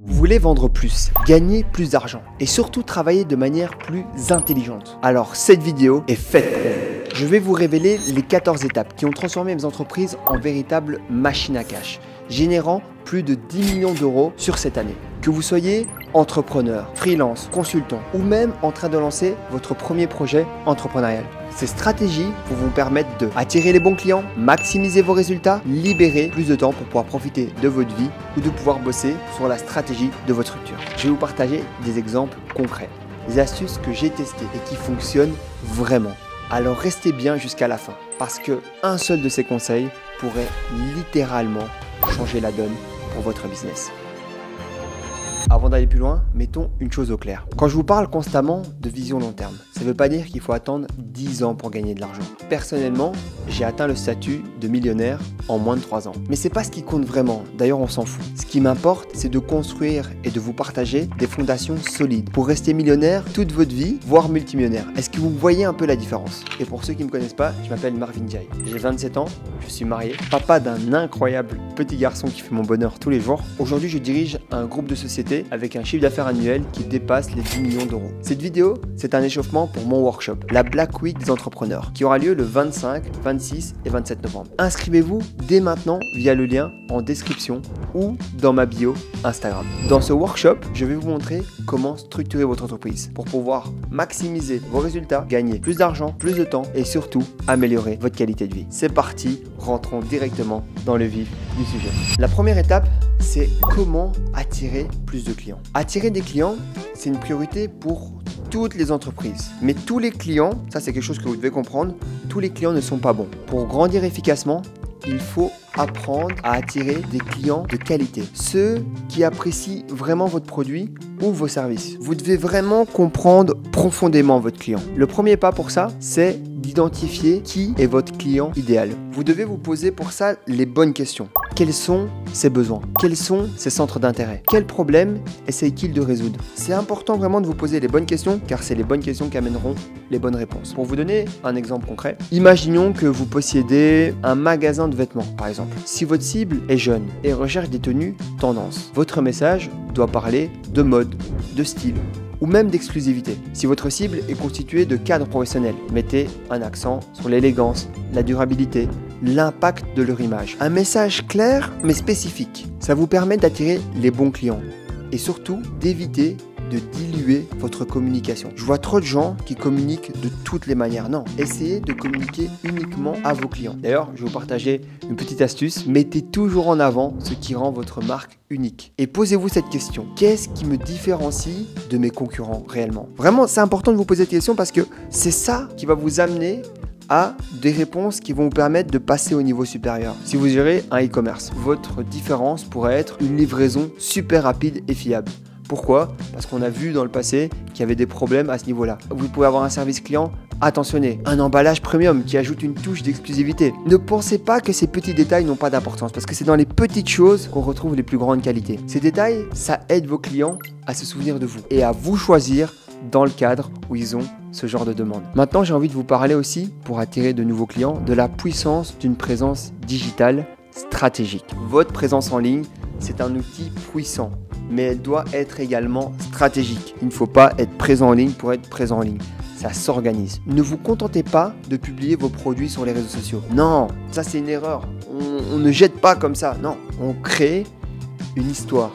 Vous voulez vendre plus, gagner plus d'argent et surtout travailler de manière plus intelligente. Alors cette vidéo est faite pour vous. Je vais vous révéler les 14 étapes qui ont transformé mes entreprises en véritable machine à cash, générant plus de 10 millions d'euros sur cette année. Que vous soyez entrepreneur, freelance, consultant ou même en train de lancer votre premier projet entrepreneurial. Ces stratégies vont vous permettre de attirer les bons clients, maximiser vos résultats, libérer plus de temps pour pouvoir profiter de votre vie ou de pouvoir bosser sur la stratégie de votre structure. Je vais vous partager des exemples concrets, des astuces que j'ai testées et qui fonctionnent vraiment. Alors restez bien jusqu'à la fin parce qu'un seul de ces conseils pourrait littéralement changer la donne pour votre business. Avant d'aller plus loin, mettons une chose au clair. Quand je vous parle constamment de vision long terme, ça ne veut pas dire qu'il faut attendre 10 ans pour gagner de l'argent. Personnellement, j'ai atteint le statut de millionnaire en moins de 3 ans. Mais c'est pas ce qui compte vraiment, d'ailleurs on s'en fout. Ce qui m'importe, c'est de construire et de vous partager des fondations solides pour rester millionnaire toute votre vie, voire multimillionnaire. Est-ce que vous voyez un peu la différence? Et pour ceux qui ne me connaissent pas, je m'appelle Marvin Jai. J'ai 27 ans, je suis marié, papa d'un incroyable petit garçon qui fait mon bonheur tous les jours. Aujourd'hui, je dirige un groupe de sociétés avec un chiffre d'affaires annuel qui dépasse les 10 millions d'euros. Cette vidéo, c'est un échauffement pour mon workshop, la Black Week des entrepreneurs, qui aura lieu le 25, 26 et 27 novembre. Inscrivez-vous dès maintenant via le lien en description ou dans ma bio Instagram. Dans ce workshop, je vais vous montrer comment structurer votre entreprise pour pouvoir maximiser vos résultats, gagner plus d'argent, plus de temps et surtout améliorer votre qualité de vie. C'est parti, rentrons directement dans le vif du sujet. La première étape, c'est comment attirer plus de clients. Attirer des clients, c'est une priorité pour toutes les entreprises. Mais tous les clients, ça c'est quelque chose que vous devez comprendre, tous les clients ne sont pas bons. Pour grandir efficacement, il faut apprendre à attirer des clients de qualité. Ceux qui apprécient vraiment votre produit ou vos services. Vous devez vraiment comprendre profondément votre client. Le premier pas pour ça, c'est d'identifier qui est votre client idéal. Vous devez vous poser pour ça les bonnes questions. Quels sont ses besoins? Quels sont ses centres d'intérêt? Quels problèmes essaye-t-il de résoudre? C'est important vraiment de vous poser les bonnes questions car c'est les bonnes questions qui amèneront les bonnes réponses. Pour vous donner un exemple concret, imaginons que vous possédez un magasin de vêtements par exemple. Si votre cible est jeune et recherche des tenues tendance, votre message doit parler de mode, de style ou même d'exclusivité. Si votre cible est constituée de cadres professionnels, mettez un accent sur l'élégance, la durabilité, l'impact de leur image. Un message clair mais spécifique. Ça vous permet d'attirer les bons clients et surtout d'éviter de diluer votre communication. Je vois trop de gens qui communiquent de toutes les manières. Non, essayez de communiquer uniquement à vos clients. D'ailleurs, je vais vous partager une petite astuce. Mettez toujours en avant ce qui rend votre marque unique. Et posez-vous cette question. Qu'est-ce qui me différencie de mes concurrents réellement? Vraiment, c'est important de vous poser cette question parce que c'est ça qui va vous amener à des réponses qui vont vous permettre de passer au niveau supérieur. Si vous gérez un e-commerce, votre différence pourrait être une livraison super rapide et fiable. Pourquoi? Parce qu'on a vu dans le passé qu'il y avait des problèmes à ce niveau-là. Vous pouvez avoir un service client attentionné, un emballage premium qui ajoute une touche d'exclusivité. Ne pensez pas que ces petits détails n'ont pas d'importance parce que c'est dans les petites choses qu'on retrouve les plus grandes qualités. Ces détails, ça aide vos clients à se souvenir de vous et à vous choisir dans le cadre où ils ont ce genre de demande. Maintenant, j'ai envie de vous parler aussi, pour attirer de nouveaux clients, de la puissance d'une présence digitale stratégique. Votre présence en ligne, c'est un outil puissant, mais elle doit être également stratégique. Il ne faut pas être présent en ligne pour être présent en ligne. Ça s'organise. Ne vous contentez pas de publier vos produits sur les réseaux sociaux. Non, ça c'est une erreur. On ne jette pas comme ça. Non, on crée une histoire,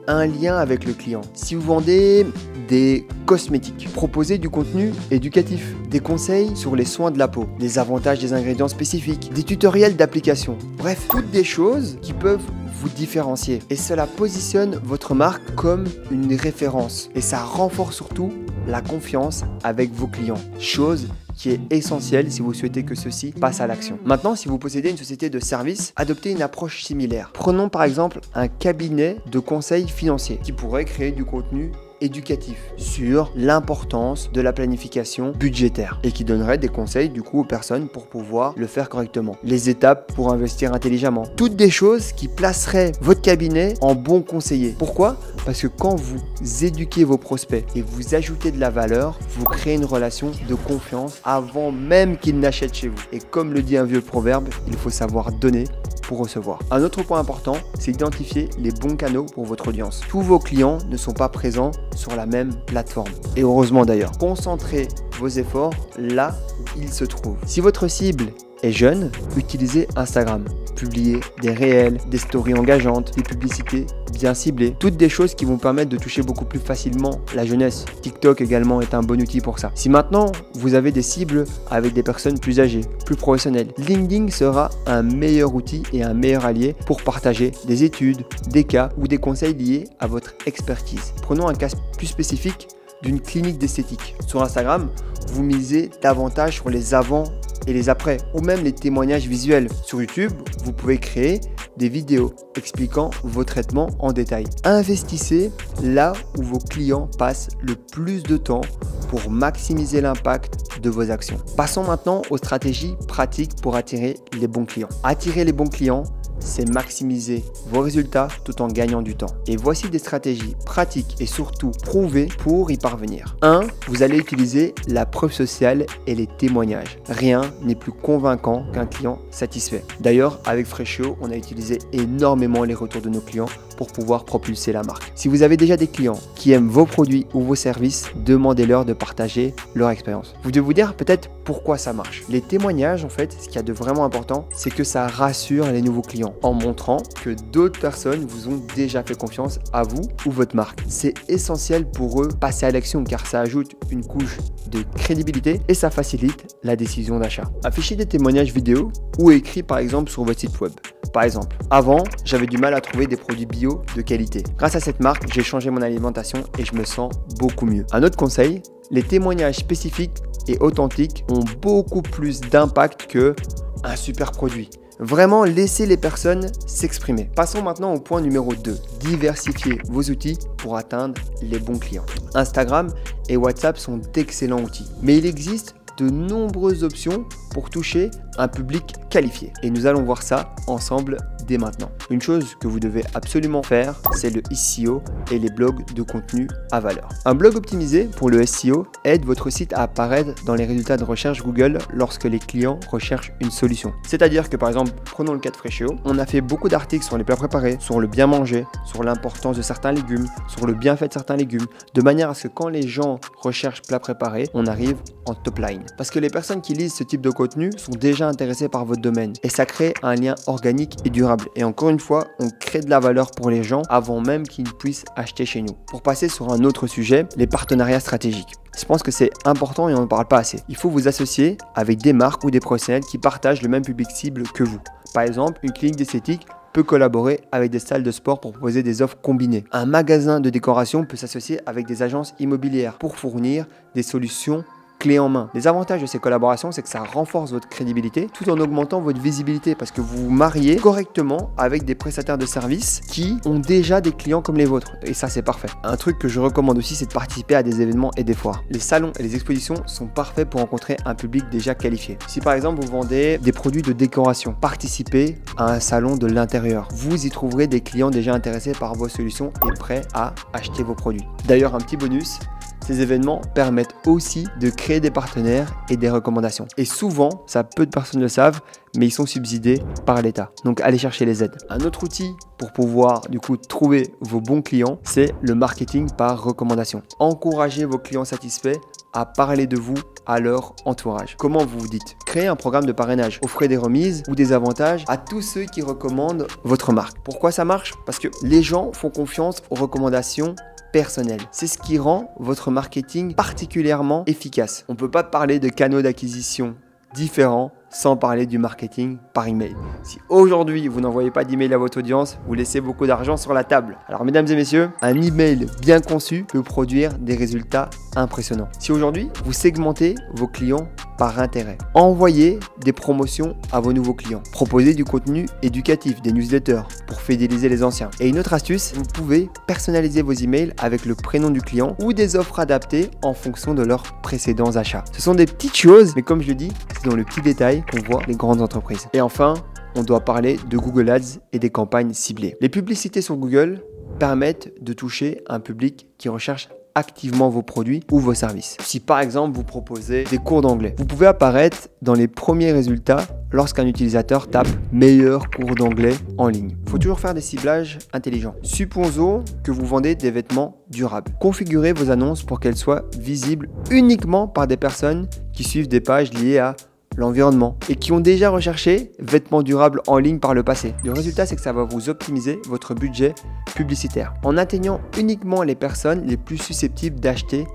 un lien avec le client. Si vous vendez des cosmétiques, proposez du contenu éducatif, des conseils sur les soins de la peau, les avantages des ingrédients spécifiques, des tutoriels d'application. Bref, toutes des choses qui peuvent vous différencier. Et cela positionne votre marque comme une référence. Et ça renforce surtout la confiance avec vos clients. Chose qui est essentiel si vous souhaitez que ceux-ci passent à l'action. Maintenant, si vous possédez une société de services, adoptez une approche similaire. Prenons par exemple un cabinet de conseil financier qui pourrait créer du contenu éducatif sur l'importance de la planification budgétaire et qui donnerait des conseils du coup aux personnes pour pouvoir le faire correctement. Les étapes pour investir intelligemment. Toutes des choses qui placeraient votre cabinet en bon conseiller. Pourquoi? Parce que quand vous éduquez vos prospects et vous ajoutez de la valeur, vous créez une relation de confiance avant même qu'ils n'achètent chez vous. Et comme le dit un vieux proverbe, il faut savoir donner pour recevoir. Un autre point important, c'est identifier les bons canaux pour votre audience. Tous vos clients ne sont pas présents sur la même plateforme. Et heureusement d'ailleurs. Concentrez vos efforts là où ils se trouvent. Si votre cible est jeune, utilisez Instagram. Publiez des réels, des stories engageantes, des publicités bien ciblées. Toutes des choses qui vont permettre de toucher beaucoup plus facilement la jeunesse. TikTok également est un bon outil pour ça. Si maintenant vous avez des cibles avec des personnes plus âgées, plus professionnelles, LinkedIn sera un meilleur outil et un meilleur allié pour partager des études, des cas ou des conseils liés à votre expertise. Prenons un cas plus spécifique d'une clinique d'esthétique. Sur Instagram, vous misez davantage sur les avant et les après, ou même les témoignages visuels. Sur YouTube, vous pouvez créer des vidéos expliquant vos traitements en détail. Investissez là où vos clients passent le plus de temps pour maximiser l'impact de vos actions. Passons maintenant aux stratégies pratiques pour attirer les bons clients. Attirer les bons clients, c'est maximiser vos résultats tout en gagnant du temps. Et voici des stratégies pratiques et surtout prouvées pour y parvenir. 1. Vous allez utiliser la preuve sociale et les témoignages. Rien n'est plus convaincant qu'un client satisfait. D'ailleurs, avec Freshio, on a utilisé énormément les retours de nos clients pour pouvoir propulser la marque. Si vous avez déjà des clients qui aiment vos produits ou vos services, demandez-leur de partager leur expérience. Vous devez vous dire peut-être pourquoi ça marche. Les témoignages, en fait, ce qu'il y a de vraiment important, c'est que ça rassure les nouveaux clients en montrant que d'autres personnes vous ont déjà fait confiance à vous ou votre marque. C'est essentiel pour eux passer à l'action car ça ajoute une couche de crédibilité et ça facilite la décision d'achat. Affichez des témoignages vidéo ou écrits par exemple sur votre site web. Par exemple, avant, j'avais du mal à trouver des produits bio de qualité. Grâce à cette marque, j'ai changé mon alimentation et je me sens beaucoup mieux. Un autre conseil, les témoignages spécifiques et authentiques ont beaucoup plus d'impact que un super produit. Vraiment, laissez les personnes s'exprimer. Passons maintenant au point numéro 2. Diversifiez vos outils pour atteindre les bons clients. Instagram et WhatsApp sont d'excellents outils, mais il existe de nombreuses options pour toucher un public qualifié. Et nous allons voir ça ensemble dès maintenant. Une chose que vous devez absolument faire, c'est le SEO et les blogs de contenu à valeur. Un blog optimisé pour le SEO aide votre site à apparaître dans les résultats de recherche Google lorsque les clients recherchent une solution. C'est-à-dire que par exemple, prenons le cas de Freshio, on a fait beaucoup d'articles sur les plats préparés, sur le bien manger, sur l'importance de certains légumes, sur le bienfait de certains légumes, de manière à ce que quand les gens recherchent plats préparés, on arrive en top line. Parce que les personnes qui lisent ce type de contenu sont déjà intéressées par votre domaine et ça crée un lien organique et durable. Et encore une fois, on crée de la valeur pour les gens avant même qu'ils puissent acheter chez nous. Pour passer sur un autre sujet, les partenariats stratégiques. Je pense que c'est important et on n'en parle pas assez. Il faut vous associer avec des marques ou des professionnels qui partagent le même public cible que vous. Par exemple, une clinique d'esthétique peut collaborer avec des salles de sport pour proposer des offres combinées. Un magasin de décoration peut s'associer avec des agences immobilières pour fournir des solutions clé en main. Les avantages de ces collaborations, c'est que ça renforce votre crédibilité tout en augmentant votre visibilité parce que vous vous mariez correctement avec des prestataires de services qui ont déjà des clients comme les vôtres. Et ça, c'est parfait. Un truc que je recommande aussi, c'est de participer à des événements et des foires. Les salons et les expositions sont parfaits pour rencontrer un public déjà qualifié. Si par exemple, vous vendez des produits de décoration, participez à un salon de l'intérieur. Vous y trouverez des clients déjà intéressés par vos solutions et prêts à acheter vos produits. D'ailleurs, un petit bonus, ces événements permettent aussi de créer des partenaires et des recommandations. Et souvent, ça peu de personnes le savent, mais ils sont subsidiés par l'État. Donc allez chercher les aides. Un autre outil pour pouvoir du coup trouver vos bons clients, c'est le marketing par recommandation. Encouragez vos clients satisfaits à parler de vous à leur entourage. Comment vous vous dites? Créez un programme de parrainage. Offrez des remises ou des avantages à tous ceux qui recommandent votre marque. Pourquoi ça marche? Parce que les gens font confiance aux recommandations personnelles. C'est ce qui rend votre marketing particulièrement efficace. On ne peut pas parler de canaux d'acquisition différents sans parler du marketing par email. Si aujourd'hui vous n'envoyez pas d'email à votre audience, vous laissez beaucoup d'argent sur la table. Alors mesdames et messieurs, un email bien conçu peut produire des résultats impressionnants. Si aujourd'hui vous segmentez vos clients par intérêt, envoyez des promotions à vos nouveaux clients, proposez du contenu éducatif, des newsletters pour fidéliser les anciens. Et une autre astuce, vous pouvez personnaliser vos emails avec le prénom du client ou des offres adaptées en fonction de leurs précédents achats. Ce sont des petites choses, mais comme je le dis, c'est dans le petit détail qu'on voit les grandes entreprises. Et enfin, on doit parler de Google Ads et des campagnes ciblées. Les publicités sur Google permettent de toucher un public qui recherche activement vos produits ou vos services. Si par exemple vous proposez des cours d'anglais, vous pouvez apparaître dans les premiers résultats lorsqu'un utilisateur tape meilleur cours d'anglais en ligne. Il faut toujours faire des ciblages intelligents. Supposons que vous vendez des vêtements durables. Configurez vos annonces pour qu'elles soient visibles uniquement par des personnes qui suivent des pages liées à l'environnement et qui ont déjà recherché vêtements durables en ligne par le passé. Le résultat, c'est que ça va vous optimiser votre budget publicitaire en atteignant uniquement les personnes les plus susceptibles d'acheter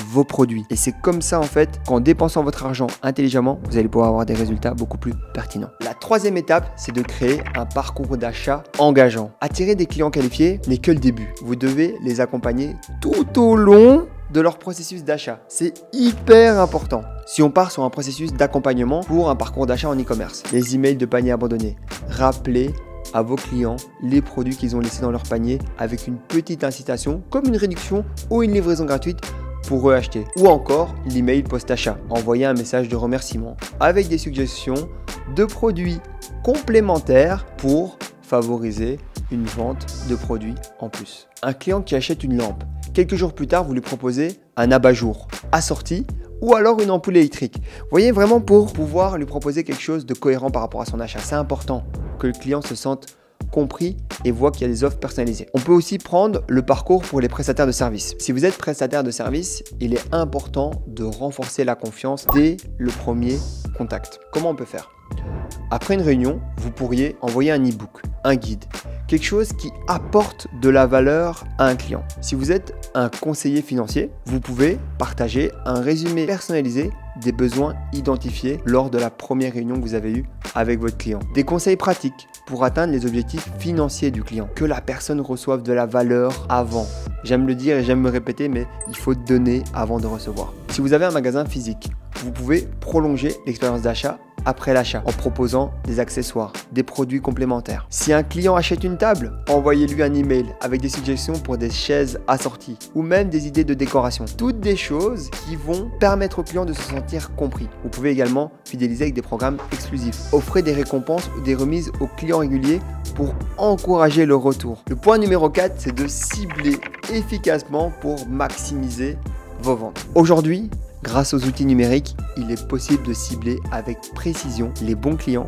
vos produits. Et c'est comme ça en fait qu'en dépensant votre argent intelligemment, vous allez pouvoir avoir des résultats beaucoup plus pertinents. La troisième étape, c'est de créer un parcours d'achat engageant. Attirer des clients qualifiés n'est que le début. Vous devez les accompagner tout au long de leur processus d'achat. C'est hyper important. Si on part sur un processus d'accompagnement pour un parcours d'achat en e-commerce, les emails de panier abandonnés, rappelez à vos clients les produits qu'ils ont laissés dans leur panier avec une petite incitation comme une réduction ou une livraison gratuite pour eux acheter. Ou encore l'email post-achat. Envoyer un message de remerciement avec des suggestions de produits complémentaires pour favoriser une vente de produits en plus. Un client qui achète une lampe, quelques jours plus tard, vous lui proposez un abat-jour assorti ou alors une ampoule électrique. Vous voyez, vraiment pour pouvoir lui proposer quelque chose de cohérent par rapport à son achat. C'est important que le client se sente compris et voit qu'il y a des offres personnalisées. On peut aussi prendre le parcours pour les prestataires de services. Si vous êtes prestataire de service, il est important de renforcer la confiance dès le premier contact. Comment on peut faire ? Après une réunion, vous pourriez envoyer un e-book, un guide, quelque chose qui apporte de la valeur à un client. Si vous êtes un conseiller financier, vous pouvez partager un résumé personnalisé des besoins identifiés lors de la première réunion que vous avez eue avec votre client. Des conseils pratiques pour atteindre les objectifs financiers du client. Que la personne reçoive de la valeur avant. J'aime le dire et j'aime me répéter, mais il faut donner avant de recevoir. Si vous avez un magasin physique, vous pouvez prolonger l'expérience d'achat après l'achat en proposant des accessoires, des produits complémentaires. Si un client achète une table, envoyez-lui un email avec des suggestions pour des chaises assorties ou même des idées de décoration. Toutes des choses qui vont permettre au client de se sentir compris. Vous pouvez également fidéliser avec des programmes exclusifs. Offrez des récompenses ou des remises aux clients réguliers pour encourager le retour. Le point numéro 4, c'est de cibler efficacement pour maximiser vos ventes. Aujourd'hui, grâce aux outils numériques, il est possible de cibler avec précision les bons clients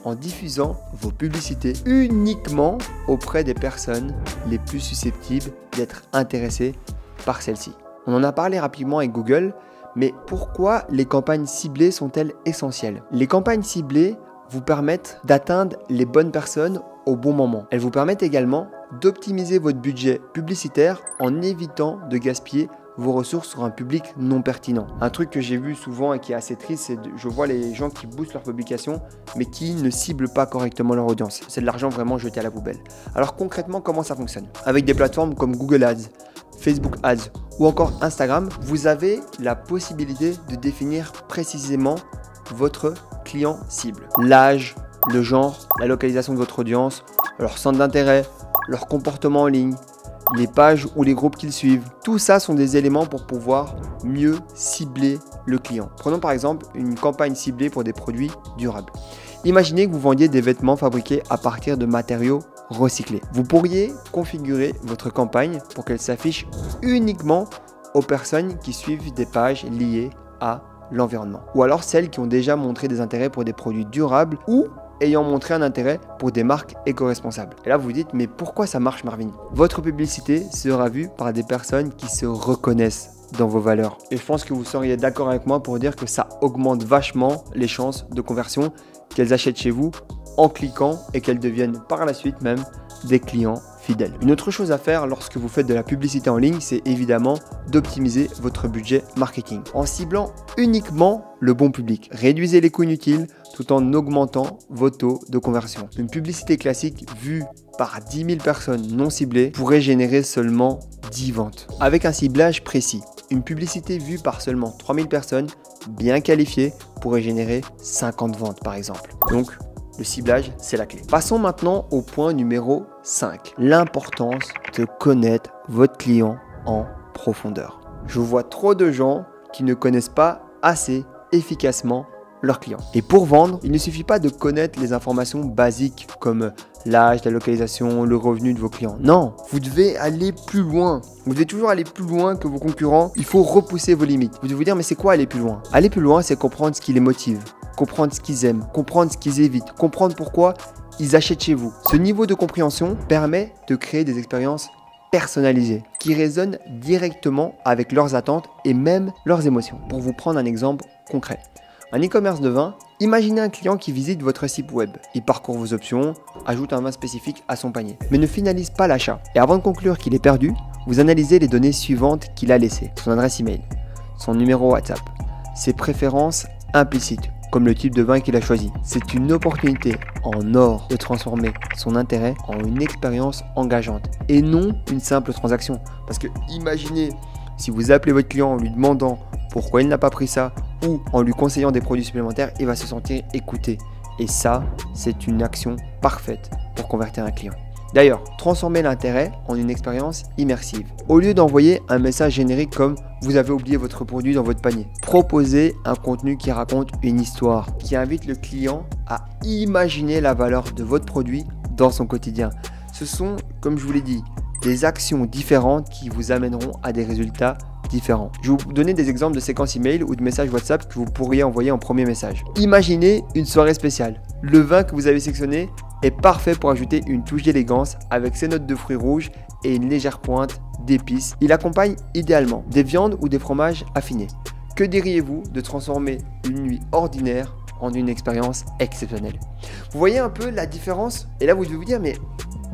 en diffusant vos publicités uniquement auprès des personnes les plus susceptibles d'être intéressées par celles-ci. On en a parlé rapidement avec Google, mais pourquoi les campagnes ciblées sont-elles essentielles ? Les campagnes ciblées vous permettent d'atteindre les bonnes personnes au bon moment. Elles vous permettent également d'optimiser votre budget publicitaire en évitant de gaspiller vos ressources sur un public non pertinent. Un truc que j'ai vu souvent et qui est assez triste, c'est que je vois les gens qui boostent leurs publications mais qui ne ciblent pas correctement leur audience. C'est de l'argent vraiment jeté à la poubelle. Alors concrètement, comment ça fonctionne ? Avec des plateformes comme Google Ads, Facebook Ads ou encore Instagram, vous avez la possibilité de définir précisément votre client cible. L'âge, le genre, la localisation de votre audience, leur centre d'intérêt, leur comportement en ligne, les pages ou les groupes qu'ils suivent. Tout ça sont des éléments pour pouvoir mieux cibler le client. Prenons par exemple une campagne ciblée pour des produits durables. Imaginez que vous vendiez des vêtements fabriqués à partir de matériaux recyclés. Vous pourriez configurer votre campagne pour qu'elle s'affiche uniquement aux personnes qui suivent des pages liées à l'environnement. Ou alors celles qui ont déjà montré des intérêts pour des produits durables ou ayant montré un intérêt pour des marques éco-responsables. Et là, vous vous dites, mais pourquoi ça marche, Marvin ? Votre publicité sera vue par des personnes qui se reconnaissent dans vos valeurs. Et je pense que vous seriez d'accord avec moi pour dire que ça augmente vachement les chances de conversion, qu'elles achètent chez vous en cliquant et qu'elles deviennent par la suite même des clients fidèles. Une autre chose à faire lorsque vous faites de la publicité en ligne, c'est évidemment d'optimiser votre budget marketing en ciblant uniquement le bon public. Réduisez les coûts inutiles tout en augmentant vos taux de conversion. Une publicité classique vue par 10 000 personnes non ciblées pourrait générer seulement 10 ventes. Avec un ciblage précis, une publicité vue par seulement 3 000 personnes bien qualifiées pourrait générer 50 ventes par exemple. Donc, le ciblage, c'est la clé. Passons maintenant au point numéro 5. L'importance de connaître votre client en profondeur. Je vois trop de gens qui ne connaissent pas assez efficacement leurs clients. Et pour vendre, il ne suffit pas de connaître les informations basiques comme l'âge, la localisation, le revenu de vos clients. Non, vous devez aller plus loin. Vous devez toujours aller plus loin que vos concurrents. Il faut repousser vos limites. Vous devez vous dire, mais c'est quoi aller plus loin ? Aller plus loin, c'est comprendre ce qui les motive, comprendre ce qu'ils aiment, comprendre ce qu'ils évitent, comprendre pourquoi ils achètent chez vous. Ce niveau de compréhension permet de créer des expériences personnalisées qui résonnent directement avec leurs attentes et même leurs émotions. Pour vous prendre un exemple concret. Un e-commerce de vin, imaginez un client qui visite votre site web. Il parcourt vos options, ajoute un vin spécifique à son panier, mais ne finalise pas l'achat. Et avant de conclure qu'il est perdu, vous analysez les données suivantes qu'il a laissées. Son adresse email, son numéro WhatsApp, ses préférences implicites, comme le type de vin qu'il a choisi. C'est une opportunité en or de transformer son intérêt en une expérience engageante et non une simple transaction. Parce que imaginez si vous appelez votre client en lui demandant pourquoi il n'a pas pris ça ou en lui conseillant des produits supplémentaires, il va se sentir écouté. Et ça, c'est une action parfaite pour convertir un client. D'ailleurs, transformez l'intérêt en une expérience immersive. Au lieu d'envoyer un message générique comme « vous avez oublié votre produit dans votre panier », proposez un contenu qui raconte une histoire, qui invite le client à imaginer la valeur de votre produit dans son quotidien. Ce sont, comme je vous l'ai dit, des actions différentes qui vous amèneront à des résultats différents. Je vais vous donner des exemples de séquences email ou de messages WhatsApp que vous pourriez envoyer en premier message. Imaginez une soirée spéciale. Le vin que vous avez sélectionné est parfait pour ajouter une touche d'élégance avec ses notes de fruits rouges et une légère pointe d'épices. Il accompagne idéalement des viandes ou des fromages affinés. Que diriez-vous de transformer une nuit ordinaire en une expérience exceptionnelle? Vous voyez un peu la différence? Et là vous devez vous dire, mais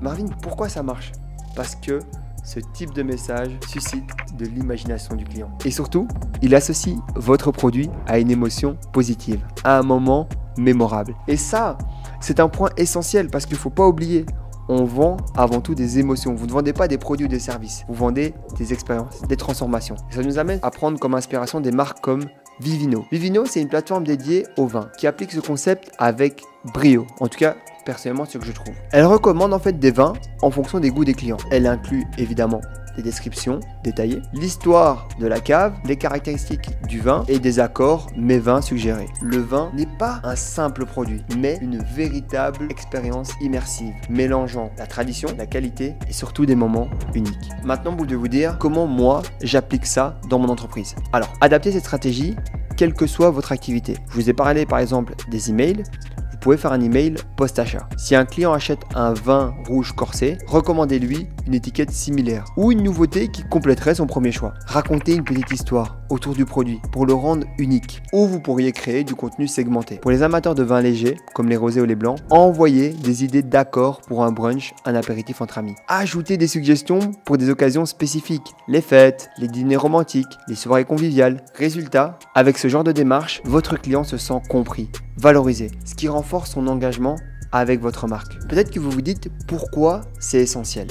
Marvin, pourquoi ça marche? Parce que ce type de message suscite de l'imagination du client. Et surtout, il associe votre produit à une émotion positive, à un moment mémorable. Et ça, c'est un point essentiel parce qu'il ne faut pas oublier, on vend avant tout des émotions. Vous ne vendez pas des produits ou des services, vous vendez des expériences, des transformations. Et ça nous amène à prendre comme inspiration des marques comme Vivino. Vivino, c'est une plateforme dédiée au vin qui applique ce concept avec brio. En tout cas, personnellement, c'est ce que je trouve. Elle recommande en fait des vins en fonction des goûts des clients. Elle inclut évidemment des descriptions détaillées, l'histoire de la cave, les caractéristiques du vin et des accords mes vins suggérés. Le vin n'est pas un simple produit, mais une véritable expérience immersive, mélangeant la tradition, la qualité et surtout des moments uniques. Maintenant, vous devez vous dire comment moi j'applique ça dans mon entreprise. Alors, adaptez cette stratégie quelle que soit votre activité. Je vous ai parlé par exemple des emails. Vous pouvez faire un email post-achat. Si un client achète un vin rouge corsé, recommandez-lui une étiquette similaire ou une nouveauté qui compléterait son premier choix. Racontez une petite histoire autour du produit pour le rendre unique. Ou vous pourriez créer du contenu segmenté. Pour les amateurs de vins légers, comme les rosés ou les blancs, envoyez des idées d'accords pour un brunch, un apéritif entre amis. Ajoutez des suggestions pour des occasions spécifiques, les fêtes, les dîners romantiques, les soirées conviviales. Résultat, avec ce genre de démarche, votre client se sent compris, valorisé, ce qui renforce son engagement avec votre marque. Peut-être que vous vous dites pourquoi c'est essentiel.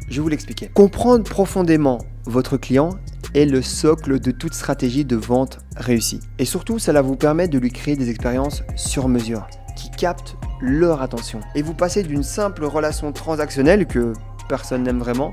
Je vais vous l'expliquer. Comprendre profondément votre client est le socle de toute stratégie de vente réussie. Et surtout, cela vous permet de lui créer des expériences sur mesure qui captent leur attention. Et vous passez d'une simple relation transactionnelle que personne n'aime vraiment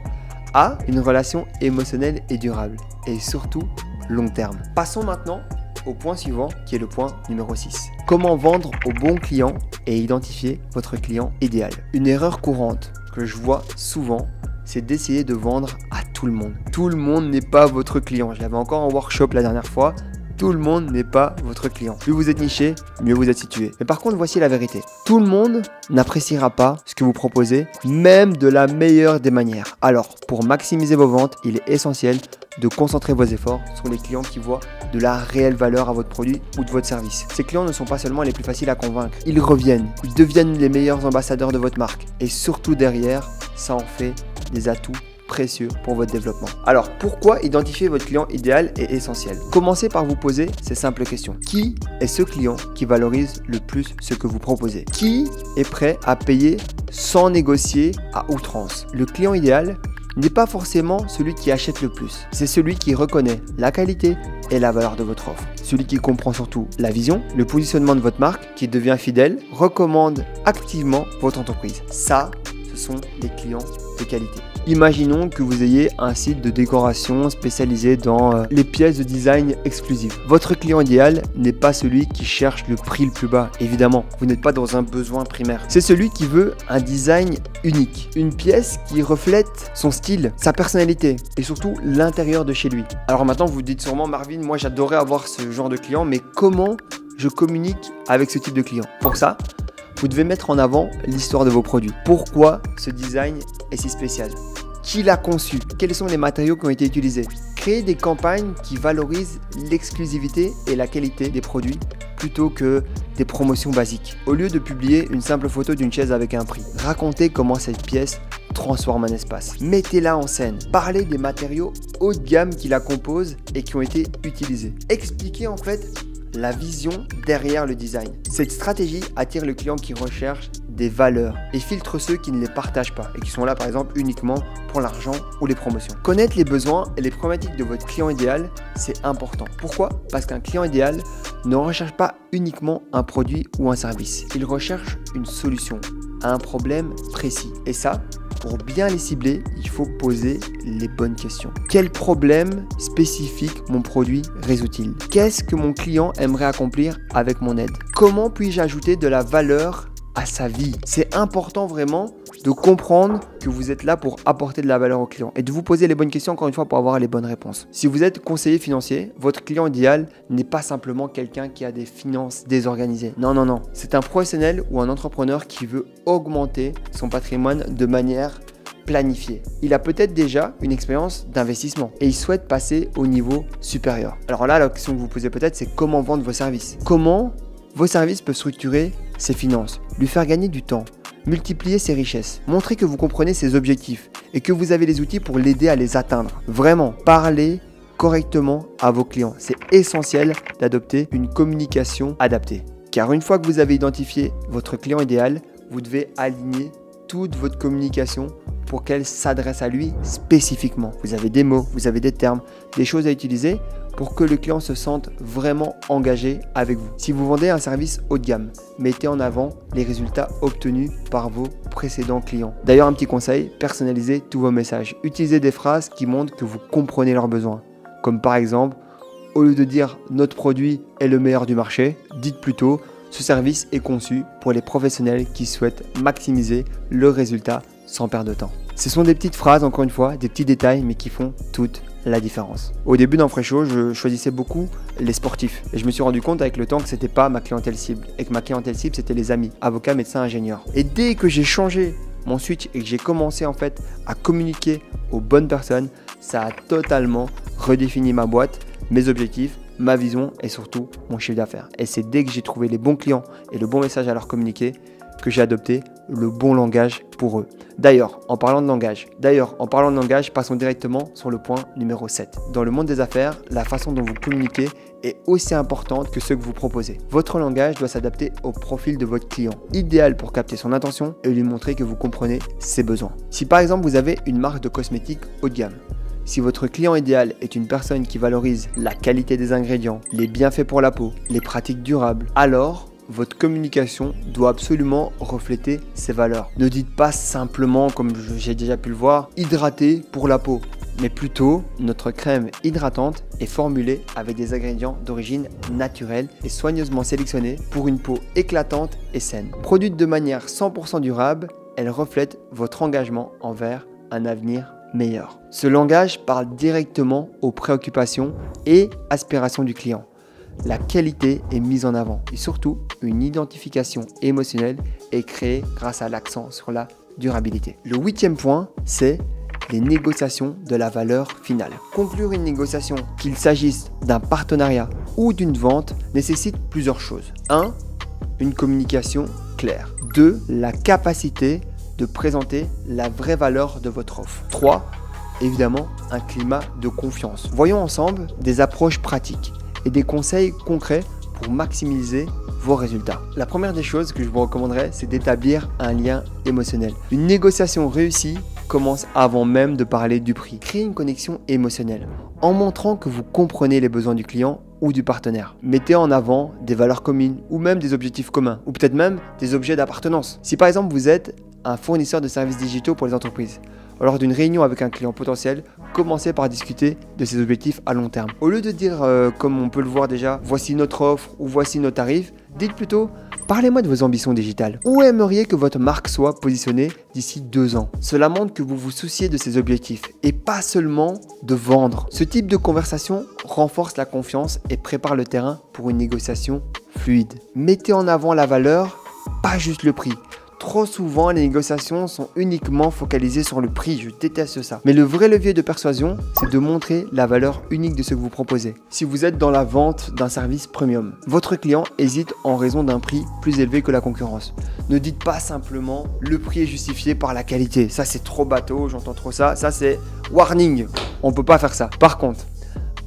à une relation émotionnelle et durable. Et surtout, long terme. Passons maintenant au point suivant qui est le point numéro 6. Comment vendre au bon client et identifier votre client idéal. Une erreur courante que je vois souvent, c'est d'essayer de vendre à tout le monde. Tout le monde n'est pas votre client. Je l'avais encore en workshop la dernière fois. Tout le monde n'est pas votre client. Plus vous êtes niché, mieux vous êtes situé. Mais par contre, voici la vérité. Tout le monde n'appréciera pas ce que vous proposez, même de la meilleure des manières. Alors, pour maximiser vos ventes, il est essentiel de concentrer vos efforts sur les clients qui voient de la réelle valeur à votre produit ou de votre service. Ces clients ne sont pas seulement les plus faciles à convaincre. Ils reviennent, ils deviennent les meilleurs ambassadeurs de votre marque. Et surtout derrière, ça en fait des atouts précieux pour votre développement. Alors, pourquoi identifier votre client idéal est essentiel? Commencez par vous poser ces simples questions. Qui est ce client qui valorise le plus ce que vous proposez? Qui est prêt à payer sans négocier à outrance? Le client idéal n'est pas forcément celui qui achète le plus. C'est celui qui reconnaît la qualité et la valeur de votre offre. Celui qui comprend surtout la vision, le positionnement de votre marque, qui devient fidèle, recommande activement votre entreprise. Ça, ce sont des clients de qualité. Imaginons que vous ayez un site de décoration spécialisé dans les pièces de design exclusives. Votre client idéal n'est pas celui qui cherche le prix le plus bas. Évidemment, vous n'êtes pas dans un besoin primaire. C'est celui qui veut un design unique. Une pièce qui reflète son style, sa personnalité et surtout l'intérieur de chez lui. Alors maintenant, vous vous dites sûrement, Marvin, moi j'adorais avoir ce genre de client, mais comment je communique avec ce type de client. Pour ça, vous devez mettre en avant l'histoire de vos produits. Pourquoi ce design est si spécial? Qui l'a conçu? Quels sont les matériaux qui ont été utilisés? Créer des campagnes qui valorisent l'exclusivité et la qualité des produits plutôt que des promotions basiques. Au lieu de publier une simple photo d'une chaise avec un prix, racontez comment cette pièce transforme un espace. Mettez-la en scène. Parlez des matériaux haut de gamme qui la composent et qui ont été utilisés. Expliquez en fait la vision derrière le design. Cette stratégie attire le client qui recherche des valeurs et filtre ceux qui ne les partagent pas et qui sont là par exemple uniquement pour l'argent ou les promotions. Connaître les besoins et les problématiques de votre client idéal, c'est important. Pourquoi? Parce qu'un client idéal ne recherche pas uniquement un produit ou un service. Il recherche une solution à un problème précis. Et ça, pour bien les cibler, il faut poser les bonnes questions. Quel problème spécifique mon produit résout-il? Qu'est-ce que mon client aimerait accomplir avec mon aide? Comment puis-je ajouter de la valeur à sa vie? C'est important vraiment de comprendre que vous êtes là pour apporter de la valeur au client et de vous poser les bonnes questions encore une fois pour avoir les bonnes réponses. Si vous êtes conseiller financier, votre client idéal n'est pas simplement quelqu'un qui a des finances désorganisées. Non, non, non. C'est un professionnel ou un entrepreneur qui veut augmenter son patrimoine de manière planifiée. Il a peut-être déjà une expérience d'investissement et il souhaite passer au niveau supérieur. Alors là, la question que vous posez peut-être, c'est comment vendre vos services? Comment vos services peuvent structurer ses finances, lui faire gagner du temps, multiplier ses richesses, montrer que vous comprenez ses objectifs et que vous avez les outils pour l'aider à les atteindre. Vraiment, parlez correctement à vos clients. C'est essentiel d'adopter une communication adaptée. Car une fois que vous avez identifié votre client idéal, vous devez aligner toute votre communication pour qu'elle s'adresse à lui spécifiquement. Vous avez des mots, vous avez des termes, des choses à utiliser pour que le client se sente vraiment engagé avec vous. Si vous vendez un service haut de gamme, mettez en avant les résultats obtenus par vos précédents clients. D'ailleurs, un petit conseil, personnalisez tous vos messages. Utilisez des phrases qui montrent que vous comprenez leurs besoins. Comme par exemple, au lieu de dire « notre produit est le meilleur du marché », dites plutôt « ce service est conçu pour les professionnels qui souhaitent maximiser le résultat sans perdre de temps ». Ce sont des petites phrases, encore une fois, des petits détails, mais qui font toute la différence. Au début d'Infrecho, je choisissais beaucoup les sportifs. Et je me suis rendu compte avec le temps que ce n'était pas ma clientèle cible. Et que ma clientèle cible, c'était les amis, avocats, médecins, ingénieurs. Et dès que j'ai changé mon switch et que j'ai commencé en fait à communiquer aux bonnes personnes, ça a totalement redéfini ma boîte, mes objectifs, ma vision et surtout mon chiffre d'affaires. Et c'est dès que j'ai trouvé les bons clients et le bon message à leur communiquer que j'ai adopté le bon langage pour eux. D'ailleurs, en parlant de langage, passons directement sur le point numéro 7. Dans le monde des affaires, la façon dont vous communiquez est aussi importante que ce que vous proposez. Votre langage doit s'adapter au profil de votre client, idéal pour capter son attention et lui montrer que vous comprenez ses besoins. Si par exemple vous avez une marque de cosmétiques haut de gamme, si votre client idéal est une personne qui valorise la qualité des ingrédients, les bienfaits pour la peau, les pratiques durables, alors votre communication doit absolument refléter ces valeurs. Ne dites pas simplement, comme j'ai déjà pu le voir, hydrater pour la peau, mais plutôt notre crème hydratante est formulée avec des ingrédients d'origine naturelle et soigneusement sélectionnés pour une peau éclatante et saine. Produite de manière 100% durable, elle reflète votre engagement envers un avenir meilleur. Ce langage parle directement aux préoccupations et aspirations du client. La qualité est mise en avant et surtout une identification émotionnelle est créée grâce à l'accent sur la durabilité. Le 8e point, c'est les négociations de la valeur finale. Conclure une négociation, qu'il s'agisse d'un partenariat ou d'une vente, nécessite plusieurs choses. 1. Une communication claire. 2. La capacité de présenter la vraie valeur de votre offre. 3. Évidemment, un climat de confiance. Voyons ensemble des approches pratiques et des conseils concrets pour maximiser vos résultats. La première des choses que je vous recommanderais, c'est d'établir un lien émotionnel. Une négociation réussie commence avant même de parler du prix. Créez une connexion émotionnelle en montrant que vous comprenez les besoins du client ou du partenaire. Mettez en avant des valeurs communes ou même des objectifs communs ou peut-être même des objets d'appartenance. Si par exemple vous êtes un fournisseur de services digitaux pour les entreprises, lors d'une réunion avec un client potentiel, commencez par discuter de ses objectifs à long terme. Au lieu de dire, comme on peut le voir déjà, voici notre offre ou voici nos tarifs, dites plutôt, parlez-moi de vos ambitions digitales. Où aimeriez que votre marque soit positionnée d'ici 2 ans? Cela montre que vous vous souciez de ces objectifs et pas seulement de vendre. Ce type de conversation renforce la confiance et prépare le terrain pour une négociation fluide. Mettez en avant la valeur, pas juste le prix. Trop souvent, les négociations sont uniquement focalisées sur le prix, je déteste ça. Mais le vrai levier de persuasion, c'est de montrer la valeur unique de ce que vous proposez. Si vous êtes dans la vente d'un service premium, votre client hésite en raison d'un prix plus élevé que la concurrence. Ne dites pas simplement « le prix est justifié par la qualité ». Ça, c'est trop bateau, j'entends trop ça. Ça, c'est warning. On ne peut pas faire ça. Par contre,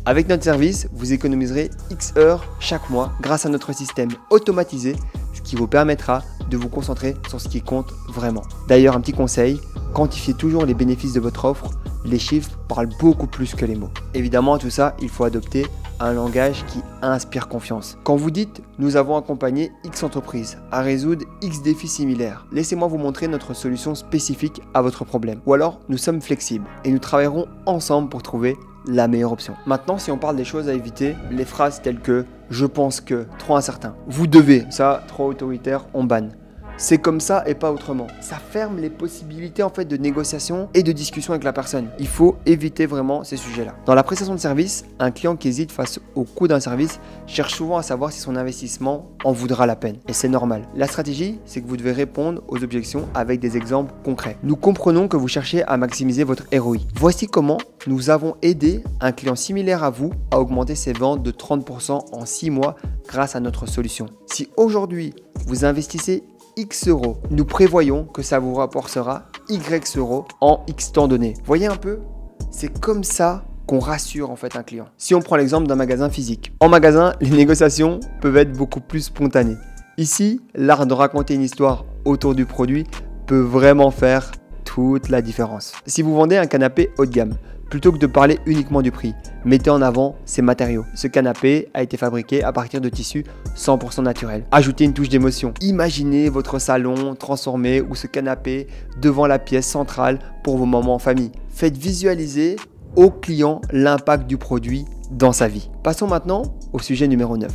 avec notre service, vous économiserez X heures chaque mois grâce à notre système automatisé, ce qui vous permettra de vous concentrer sur ce qui compte vraiment. D'ailleurs, un petit conseil, quantifiez toujours les bénéfices de votre offre. Les chiffres parlent beaucoup plus que les mots. Évidemment, tout ça, il faut adopter un langage qui inspire confiance. Quand vous dites « nous avons accompagné X entreprises à résoudre X défis similaires, laissez-moi vous montrer notre solution spécifique à votre problème ». Ou alors « nous sommes flexibles et nous travaillerons ensemble pour trouver la meilleure option ». Maintenant, si on parle des choses à éviter, les phrases telles que « je pense que », trop incertain, « vous devez », ça, trop autoritaire, on banne. C'est comme ça et pas autrement. Ça ferme les possibilités en fait de négociation et de discussion avec la personne. Il faut éviter vraiment ces sujets-là. Dans la prestation de service, un client qui hésite face au coût d'un service cherche souvent à savoir si son investissement en vaudra la peine. Et c'est normal. La stratégie, c'est que vous devez répondre aux objections avec des exemples concrets. Nous comprenons que vous cherchez à maximiser votre ROI. Voici comment nous avons aidé un client similaire à vous à augmenter ses ventes de 30% en 6 mois grâce à notre solution. Si aujourd'hui, vous investissez X euros, nous prévoyons que ça vous rapportera Y euros en X temps donné. Voyez un peu? C'est comme ça qu'on rassure en fait un client. Si on prend l'exemple d'un magasin physique. En magasin, les négociations peuvent être beaucoup plus spontanées. Ici, l'art de raconter une histoire autour du produit peut vraiment faire toute la différence. Si vous vendez un canapé haut de gamme, plutôt que de parler uniquement du prix, mettez en avant ses matériaux. Ce canapé a été fabriqué à partir de tissus 100% naturels. Ajoutez une touche d'émotion. Imaginez votre salon transformé ou ce canapé devant la pièce centrale pour vos moments en famille. Faites visualiser au client l'impact du produit dans sa vie. Passons maintenant au sujet numéro 9.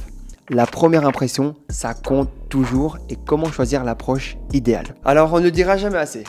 La première impression, ça compte toujours et comment choisir l'approche idéale. Alors, on ne dira jamais assez.